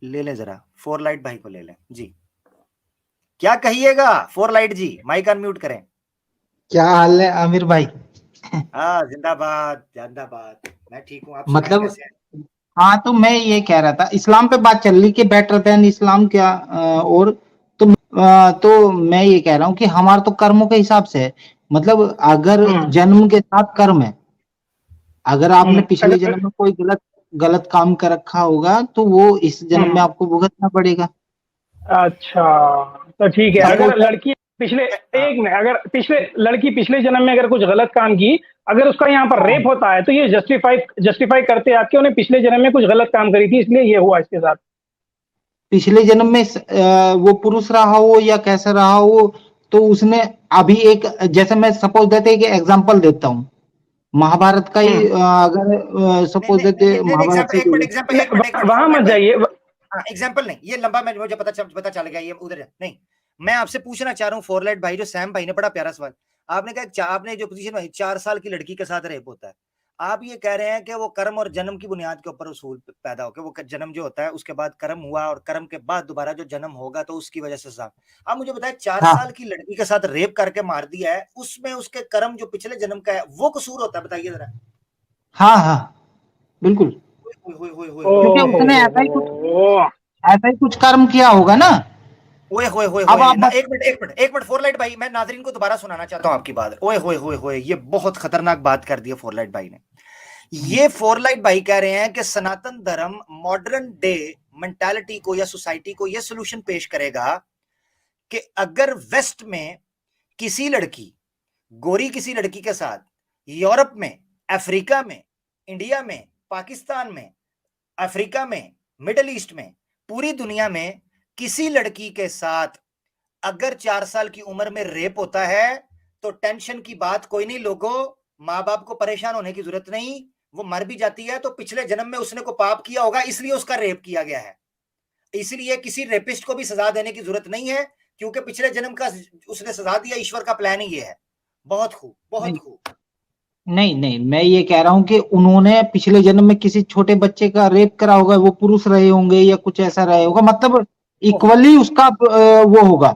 ले लें जरा, फोर लाइट भाई को ले लें जी। क्या कहिएगा फोर लाइट जी, माइक अनम्यूट करें। क्या हाल है आमिर भाई? हाँ जिंदाबाद जिंदाबाद, मैं ठीक हूँ, आप सुनाएं मतलब कैसे हैं? हाँ, तो मैं ये कह रहा था, इस्लाम पे बात चल रही कि बेटर देन इस्लाम क्या, और तो मैं ये कह रहा हूँ कि हमारा तो कर्मों के हिसाब से है। मतलब अगर जन्म के साथ कर्म है, अगर आपने पिछले अगर जन्म में कोई गलत गलत काम कर रखा होगा तो वो इस जन्म में आपको भुगतना पड़ेगा। अच्छा, तो ठीक है। या कोई अगर लड़की पिछले हाँ, एक में अगर पिछले लड़की पिछले जन्म में अगर कुछ गलत काम की, अगर उसका यहाँ पर हाँ, रेप होता है तो ये जस्टिफाई करते हैं आपके, उन्हें पिछले जन्म में कुछ गलत काम करी थी इसलिए ये हुआ इसके साथ। पिछले जन्म में वो पुरुष रहा हो या कैसा रहा हो, तो उसने अभी एक, जैसे मैं सपोज देते एक एग्जांपल देता हूँ, महाभारत का ही अगर नहीं सपोज नहीं देते नहीं नहीं, महाभारत एग्जाम्पल से एक मिनट, एग्जाम्पल एक मिनट, एक मिनट, वहां फोर लाइट मत भाई। जाइए। हाँ एग्जाम्पल नहीं, ये लंबा, मैं मुझे पता चल गया, ये उधर नहीं। मैं आपसे पूछना चाह रहा हूँ फोर लाइट भाई, जो सैम भाई ने बड़ा प्यारा सवाल, आपने कहा आपने जो पोजीशन में 4 साल की लड़की के साथ रेप होता है, आप ये कह रहे हैं कि वो कर्म और जन्म की बुनियाद के ऊपर उसूल पैदा होकर वो जन्म जो होता है उसके बाद कर्म हुआ और कर्म के बाद दोबारा जो जन्म होगा तो उसकी वजह से सजा। आप मुझे बताएं, 4 साल हाँ की लड़की के साथ रेप करके मार दिया है, उसमें उसके कर्म जो पिछले जन्म का है वो कसूर होता है, बताइए जरा। हाँ हाँ, बिल्कुल, ओ क्योंकि उसने ऐसा ही कुछ कर्म किया होगा ना। ओए होए होए अब होए आप ना, एक मिनट फोर लाइट भाई, मैं नाजरीन को दोबारा सुनाना चाहता हूं आपकी बात। ओए होए होए होए, ये बहुत खतरनाक बात कर दी है फोर लाइट भाई ने। ये फोर लाइट भाई कह रहे हैं कि सनातन धर्म मॉडर्न डे मेंटालिटी को या सोसाइटी को यह सोल्यूशन पेश करेगा कि अगर वेस्ट में किसी लड़की, गोरी किसी लड़की के साथ यूरोप में, अफ्रीका में, इंडिया में, पाकिस्तान में, अफ्रीका में, मिडिल ईस्ट में, पूरी दुनिया में किसी लड़की के साथ अगर 4 साल की उम्र में रेप होता है तो टेंशन की बात कोई नहीं लोगों, माँ बाप को परेशान होने की जरूरत नहीं। वो मर भी जाती है तो पिछले जन्म में उसने को पाप किया होगा इसलिए उसका रेप किया गया है, इसलिए किसी रेपिस्ट को भी सजा देने की जरूरत नहीं है, क्योंकि पिछले जन्म का उसने सजा दिया, ईश्वर का प्लान ही ये है। बहुत खूब, बहुत नहीं खूब। नहीं नहीं, मैं ये कह रहा हूँ कि उन्होंने पिछले जन्म में किसी छोटे बच्चे का रेप करा होगा, वो पुरुष रहे होंगे या कुछ ऐसा रहे होगा, मतलब इक्वली उसका वो होगा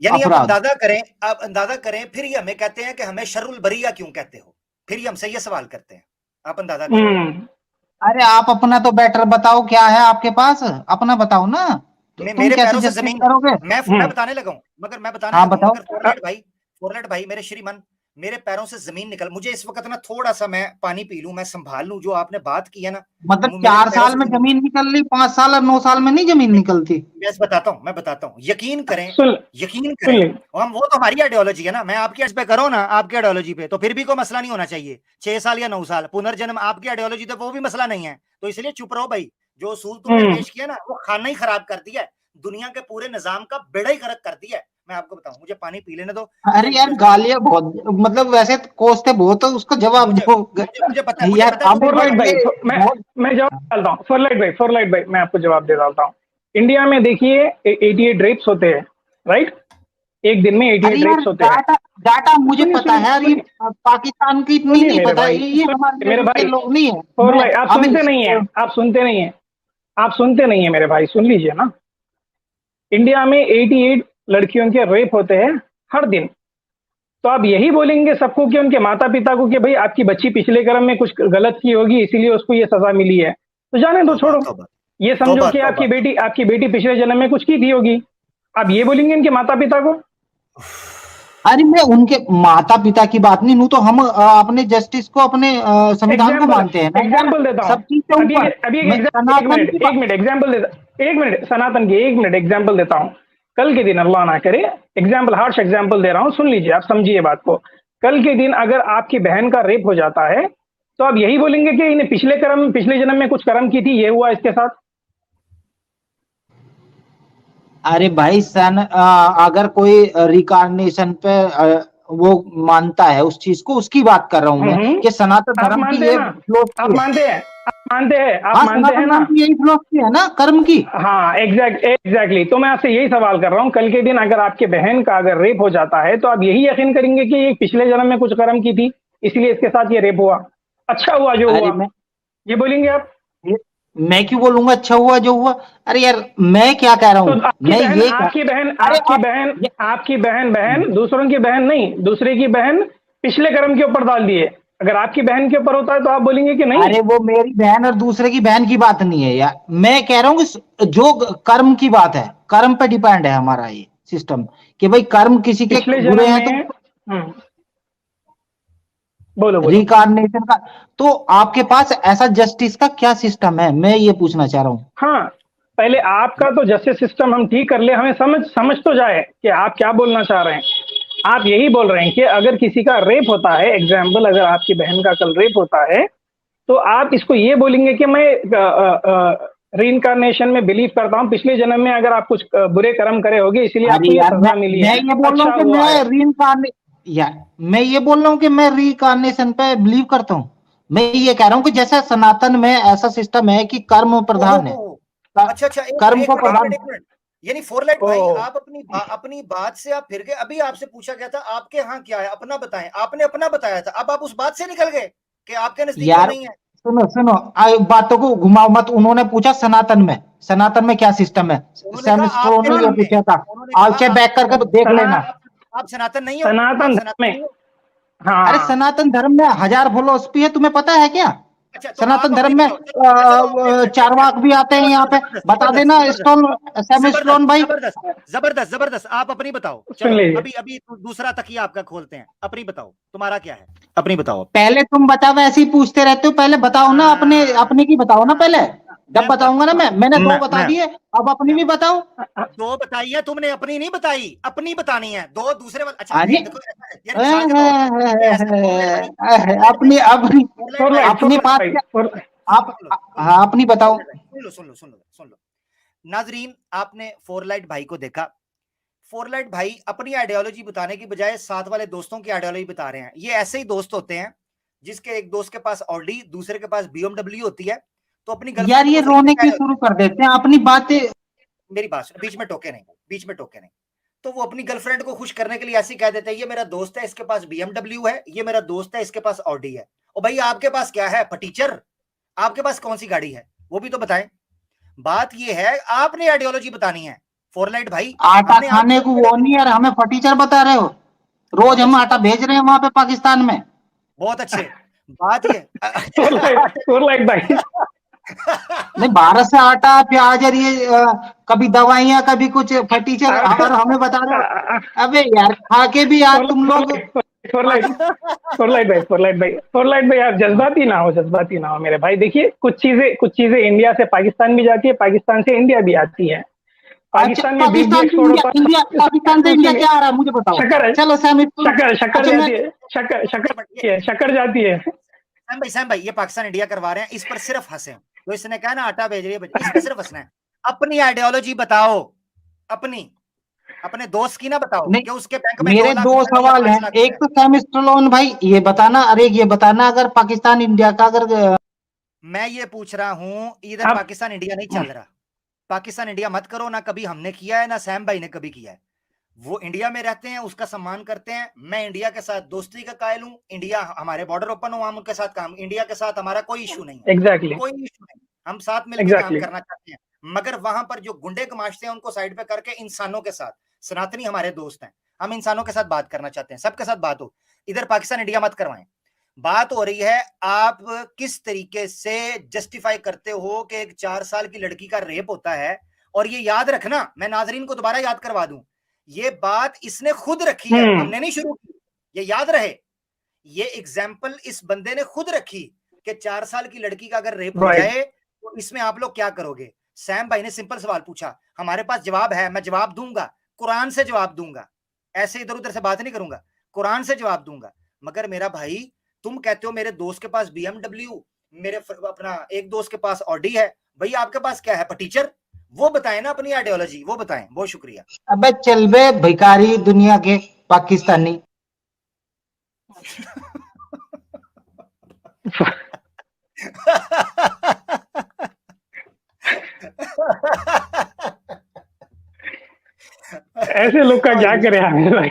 यानी अपराध। आप अंदाजा करें, फिर ये हमें कहते हैं कि हमें शर्रुल बरिया क्यों कहते हो, फिर ये हमसे ये सवाल करते हैं, आप अंदाजा करें। अरे आप अपना तो बेटर बताओ, क्या है आपके पास, अपना बताओ ना। तो तुम मेरे कैसे पैरों से जस्टिस जमीन, करोगे? मैं बताने लगा हूं, मैं बताने हाँ लगा हूं, बताओ। मगर फोरलेट भाई मेरे श्रीमान, मेरे पैरों से जमीन निकल, मुझे इस वक्त ना थोड़ा सा मैं पानी पी लूं, मैं संभाल लूं, जो आपने बात की है ना, मतलब मेरे चार पैरों साल से में जमीन। जमीन निकल ली, 5 साल और 9 साल में नहीं जमीन नहीं, निकलती। मैं बताता हूँ, यकीन करें, सुन यकीन सुन करें। ले। और हम, वो तो हमारी आइडियोलॉजी है ना, मैं आपकी इस पे करो ना, आपकी आइडियोलॉजी पे तो फिर भी कोई मसला नहीं होना चाहिए, 6 साल या 9 साल पुनर्जन्म आपकी आइडियोलॉजी तो वो भी मसला नहीं है, तो इसलिए चुप रहो भाई। जो उसूल तुमने पेश किया ना वो खाना ही खराब कर दिया है, दुनिया के पूरे निजाम का बेड़ा ही गर्क कर दिया है। मैं आपको बताऊं, मुझे पानी पी लेने दो, अरे मुझे यार, गालियां बहुत, मतलब वैसे तो कोसते बहुत है, उसका जवाब मुझे दो। मुझे यार पता है आमिर फॉरलाइट भाई भाई, ये बहुत। मैं जवाब डालता हूँ। फॉरलाइट भाई मैं आपको जवाब दे डालता हूँ। इंडिया में देखिए 88 रेप्स होते हैं, राइट? एक दिन में अरे 88 यार, रेप्स होते हैं। डाटा डाटा मुझे सुनिए पता सुनिए है, अरे सुनिए पाकिस्तान की इतनी सुनिए नहीं मेरे पता है, भाई, ये हमारे सुनिए मेरे लेवल के भाई। लोग नहीं है। मैं फॉरलाइट, आप आमिर सुनते नहीं है, आप सुनते नहीं है, आप सुनते नहीं है मेरे भाई, सुन लीजिए ना। इंडिया में 88 लड़कियों के रेप होते हैं हर दिन। तो आप यही बोलेंगे सबको कि उनके माता पिता को कि भाई आपकी बच्ची पिछले कर्म में कुछ गलत की होगी इसीलिए उसको ये सजा मिली है, तो जाने दो, तौबा छोड़ो। तौबा ये समझो तौबा कि तौबा। आपकी बेटी पिछले जन्म में कुछ की थी होगी, आप ये बोलेंगे इनके माता पिता को? अरे मैं उनके माता पिता की बात नहीं हूँ, तो हम अपने जस्टिस को, अपने संविधान को एग्जाम्पल मानते हैं ना यार, एग्जाम्पल देता हूँ। सब चीज के अभी ऊपर। अभी मैं सनातन की एक मिनट एग्जाम्पल देता, एक मिनट सनातन की, एक मिनट एग्जाम्पल देता हूँ। कल के दिन अल्लाह ना करे, एग्जाम्पल, हार्श एग्जाम्पल दे रहा हूँ, सुन लीजिए, आप समझिए बात को। कल के दिन अगर आपकी बहन का रेप हो जाता है तो आप यही बोलेंगे कि इन्हें पिछले जन्म में कुछ कर्म की थी, ये हुआ इसके साथ? अरे भाई अगर कोई रिकार्नेशन पे वो मानता है उस चीज को, उसकी बात कर रहा हूं मैं, कि सनातन आप धर्म की मानते हैं ये ना? फिलॉसफी आप है। मानते हैं? आप हाँ, मानते हैं सनातन ना? धर्म की यही फिलॉसफी है ना, कर्म की। हाँ, एग्जैक्टली। तो मैं आपसे यही सवाल कर रहा हूँ, कल के दिन अगर आपके बहन का अगर रेप हो जाता है तो आप यही यकीन करेंगे कि ये पिछले जन्म में कुछ कर्म की थी इसलिए इसके साथ ये रेप हुआ, अच्छा हुआ जो अरे हुआ, ये बोलेंगे आप? ये मैं क्यों बोलूंगा अच्छा हुआ जो हुआ? अरे यार मैं क्या कह रहा तो हूँ, मैं ये अरे आपकी बहन दूसरों की बहन नहीं, दूसरे की बहन पिछले कर्म के ऊपर डाल दिए। अगर आपकी बहन के ऊपर होता है तो आप बोलेंगे कि नहीं। अरे वो मेरी बहन और दूसरे की बहन की बात नहीं है यार, मैं कह रहा हूँ कि जो कर्म की बात है, कर्म पे डिपेंड है हमारा ये सिस्टम, कि भाई कर्म किसी के पिछले बुरे जन्म हैं तो में बोलो बोलो। रिकार्नेशन का, तो आपके पास ऐसा जस्टिस का क्या सिस्टम है, मैं ये पूछना चाह रहा हूँ। हाँ, पहले आपका तो जस्टिस सिस्टम हम ठीक कर ले, हमें समझ तो जाए कि आप क्या बोलना चाह रहे हैं। आप यही बोल रहे हैं कि अगर किसी का रेप होता है, एग्जाम्पल अगर आपकी बहन का कल रेप होता है, तो आप इसको ये बोलेंगे कि मैं रीइंकारनेशन में बिलीव करता हूँ, पिछले जन्म में अगर आप कुछ बुरे कर्म करे होगे इसलिए अरे आपको ये यार सजा मिली मैं है, ये बोल रहा अच्छा हूँ कि हुआ है। मैं रीइंकारने यार मैं ये बोल रहा हूँ कि मैं रीइंकारनेशन पे बिलीव करता हूँ। मैं ये कह रहा हूँ कि जैसे सनातन में ऐसा सिस्टम है कि कर्म प्रधान है, ओहो, अच्छा अच्छा, कर्म एक को मिनट एक प्रधान। मिनट एक मिनट। यानी फोरलाइट ओ भाई, आप अपनी बात से आप फिर गए। अभी आपसे पूछा गया था आपके यहाँ क्या है, अपना बताएं। आपने अपना बताया था, अब आप उस बात से निकल गए कि आपके नजदीक वो यार नहीं है। सुनो सुनो, बातों को घुमाओ मत। उन्होंने पूछा सनातन में क्या सिस्टम है, उन्होंने सैम कहा स्ट्रोन आपके ने ये धर्म में, पूछा था। उन्होंने आप कहा चाहे बैक आपके करके धर्म तो में। देख सना लेना। आप सनातन नहीं हो, आप सनातन धर्म सनातन में, नहीं हो। अरे हाँ। सनातन धर्म में 1000 फिलोसफी है, तुम्हें पता है क्या? अच्छा तो आप सनातन अपनी धर्म में बताओ, चलो चलो आप एक चारवाक मिनट। भी आते हैं चलो यहाँ चलो, पे, जबरदस्त बता जबरदस्त देना जबरदस्त स्टोन, सैम जबरदस्त स्ट्रोन भाई। जबरदस्त जबरदस्त जबरदस्त। आप अपनी बताओ, सुन चलो लीजिए। अभी अभी दूसरा तकिया आपका खोलते हैं। अपनी बताओ, तुम्हारा क्या है, अपनी बताओ। पहले तुम बताओ, ऐसे ही पूछते रहते हो, पहले बताओ ना, अपने हाँ अपने की बताओ ना हाँ, पहले। जब मैं बताऊंगा ना मैंने दो बता मैं दिए, अब अपनी मैं भी बताओ। दो बताई है तुमने, अपनी नहीं बताई। अपनी बतानी है दो दूसरे वाले। अच्छा अरे देखो ऐसा है, यार मिसाल के तौर पर ये ऐसा अपनी अपनी फोरलाइट भाई अपनी बात क्या, आप हाँ अपनी बताओ। सुन लो सुन लो सुन लो सुन लो। नाजरीन, आपने फोरलाइट भाई को देखा। फोरलाइट भाई अपनी आइडियोलॉजी बताने की बजाय साथ वाले दोस्तों की आइडियोलॉजी बता रहे हैं। ये ऐसे ही दोस्त होते हैं जिसके एक दोस्त के पास ऑडी, दूसरे के पास बीएमडब्ल्यू होती है, तो अपनी यार गर्लफ्रेंड ये को बोलेंगे रोने क्या क्यों है? शुरू कर देते हैं अपनी बातें। मेरी बात बीच में टोके नहीं, बीच में टोके नहीं। तो वो अपनी गर्लफ्रेंड को खुश करने के लिए ऐसे ही कह देते हैं, ये मेरा दोस्त है इसके पास बीएमडब्ल्यू है, ये मेरा दोस्त है इसके पास ऑडी है। और भाई आपके पास क्या है फटीचर? आपके पास कौन सी गाड़ी है वो भी तो बताएं। बात ये है, आपने आइडियोलॉजी बतानी है फोरलाइट भाई। आटा हमने खाने आपको को वो नहीं यार, हमें फटीचर बता रहे हो। रोज बहुत हम अच्छी आटा बात, भेज रहे हैं वहां पे पाकिस्तान में। बहुत अच्छे। बात ये फोर लाइट भाई। नहीं, भारत से आटा प्याज और ये कभी दवाइयाँ कभी कुछ फटीचर, और हमें बता रहे हो। अबे यार खा के भी यार तुम लोग। फोर लाइट भाई, आप जज्बाती ना हो, जज्बाती ना हो मेरे भाई। देखिए कुछ चीजें इंडिया से पाकिस्तान भी जाती है, पाकिस्तान से इंडिया भी आती है। अच्छा पाकिस्तान में बीफ भी पाकिस्तान से एक्सपोर्ट इंडिया, होता इंडिया पाकिस्तान से है, इंडिया क्या आ रहा है मुझे बताओ। शक्कर है, चलो सैम शक्कर अच्छा मैं जाती है, शक्कर जाती है। सैम भाई ये पाकिस्तान इंडिया करवा रहे हैं, इस पर सिर्फ हंसे। तो इसने कहा ना आटा भेज रही है, इस पर सिर्फ हंसना है। अपनी आइडियोलॉजी बताओ, अपनी, अपने दोस्त की ना बताओ नहीं, कि उसके बैंक में 2 मेरे लाख दो रुपए नहीं है, सवाल 5 हैं। लाख एक रुपए। तो सैम स्टलोन भाई ये बताना, अरे ये बताना अगर पाकिस्तान इंडिया का अगर मैं ये पूछ रहा हूं, इधर आप पाकिस्तान इंडिया नहीं चल रहा। पाकिस्तान इंडिया मत करो, ना कभी हमने किया है ना सैम भाई ने कभी किया है। वो इंडिया में रहते हैं, उसका सम्मान करते हैं। मैं इंडिया के साथ दोस्ती का कायल हूं। इंडिया हमारे बॉर्डर ओपन हो, हम उनके साथ काम, इंडिया के साथ हमारा कोई इशू नहीं है, एग्जैक्टली कोई इशू नहीं। हम साथ मिलकर काम एग्जैक्टली करना चाहते हैं। मगर वहां पर जो गुंडे कमाशते हैं उनको साइड पे करके इंसानों के साथ, सनातनी हमारे दोस्त हैं, हम इंसानों के साथ बात करना चाहते हैं, सबके साथ बात हो। इधर पाकिस्तान इंडिया मत करवाएं। बात हो रही है आप किस तरीके से जस्टिफाई करते हो कि एक 4 साल की लड़की का रेप होता है। और ये याद रखना, मैं नाजरीन को दोबारा याद करवा दूं, ये बात इसने खुद रखी है, हमने नहीं शुरू की। ये याद रहे, ये एग्जाम्पल इस बंदे ने खुद रखी कि 4 साल की लड़की का अगर रेप हो राइट। जाए तो इसमें आप लोग क्या करोगे। सैम भाई ने सिंपल सवाल पूछा, हमारे पास जवाब है, मैं जवाब दूंगा, कुरान से जवाब दूंगा, ऐसे इधर उधर से बात नहीं करूंगा, कुरान से जवाब दूंगा। मगर मेरा भाई, तुम कहते हो मेरे दोस्त के पास बीएमडब्ल्यू, मेरे अपना एक दोस्त के पास ऑडी है, भाई आपके पास क्या है टीचर? वो बताएं ना अपनी आइडियोलॉजी, वो बताएं। बहुत शुक्रिया। अबे चल बे भिखारी दुनिया के पाकिस्तानी। ऐसे लोग का क्या करे हमें भाई।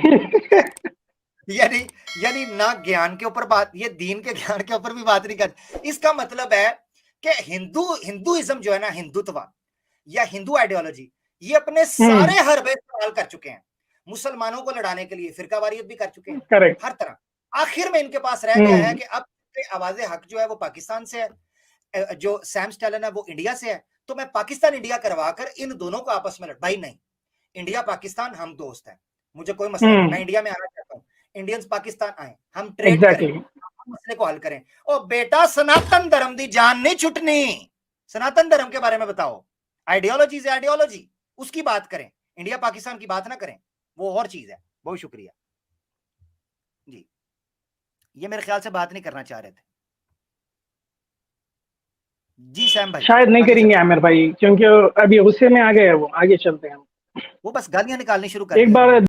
यानी यानी ना ज्ञान के ऊपर बात, ये दीन के ज्ञान के ऊपर भी बात नहीं करते। इसका मतलब है कि हिंदुइज्म जो है ना, हिंदुत्व या हिंदू आइडियोलॉजी, ये अपने सारे हरबे इस्तेमाल कर चुके हैं मुसलमानों को लड़ाने के लिए, फिरकावारियत भी कर चुके हैं, करेक्ट। हर तरह। आखिर में इनके पास रह गया है कि अब आवाज़े हक जो है वो पाकिस्तान से है, जो सैम स्टैलिन है वो इंडिया से है, तो मैं पाकिस्तान इंडिया करवाकर इन दोनों को आपस में भाई नहीं, इंडिया पाकिस्तान हम दोस्त हैं, मुझे कोई मसला नहीं, मैं इंडिया में आना चाहता हूँ, इंडियंस पाकिस्तान आए, हम ट्रेड करें, मसले को हल करें। ओ बेटा, सनातन धर्म दी जान नहीं छुटनी। सनातन धर्म के बारे में बताओ, आइडियोलॉजी से आइडियोलॉजी, उसकी बात करें, इंडिया पाकिस्तान की बात ना करें, वो और चीज है। बहुत शुक्रिया जी, ये मेरे ख्याल से बात नहीं करना चाह रहे थे जी सैम भाई। शायद नहीं करेंगे आमिर भाई, क्योंकि अभी गुस्से में आ गए, वो आगे चलते हैं। वो बस गालियां निकालनी शुरू कर एक बार